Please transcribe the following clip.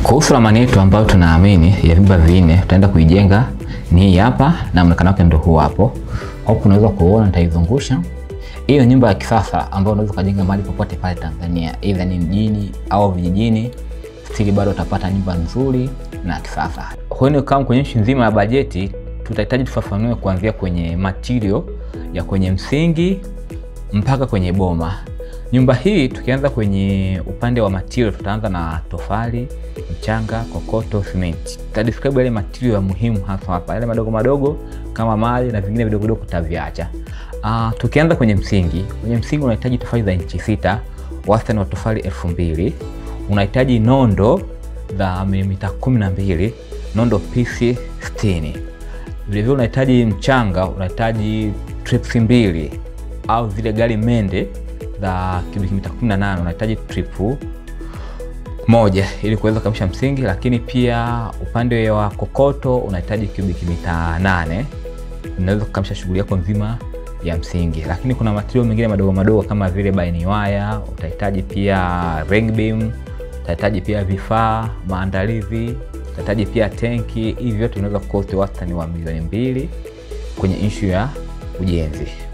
Kuhusu ramani yetu ambayo tunaamini ya vyumba vinne tutaenda kuijenga ni hii hapa, na muonekano wake ndio huu hapo. Hapo unaweza kuona, nitaizungusha. Hiyo nyumba ya kisasa ambayo unaweza kujenga mahali popote pale Tanzania, either ni mjini au vijijini, stili bado utapata nyumba nzuri na kisasa. Kwa hiyo kama kwenye issue nzima ya bajeti, tutahitaji tufafanue kuanzia kwenye material ya kwenye msingi mpaka kwenye boma. Nyumba hii tukianza kwenye upande wa material, tutaanza na tofali, mchanga, kokoto, cement. Tutadescribe yale material ya muhimu hasa hapa. Yale madogo madogo kama mawe na vingine vidogo vidogo tutaviacha. Tukianza kwenye msingi unahitaji tofali za inchi 6, wastani wa tofali 2000. Unahitaji nondo za milimita 12, nondo pisi 60. Vile vile unahitaji mchanga, unahitaji trips 2 au zile gari mende za kilomita 18, unahitaji trip 1 ili kuweza kukamilisha msingi. Lakini pia upande wa kokoto unahitaji kilomita 8, unaweza kukamilisha shughuli yako nzima ya msingi. Lakini kuna material mengine madogo madogo kama vile baini waya, utahitaji pia ring beam, utahitaji pia vifaa maandalizi, utahitaji pia tenki. Hivi vyote vinaweza kukosti wastani wa milioni 2 kwenye issue ya ujenzi.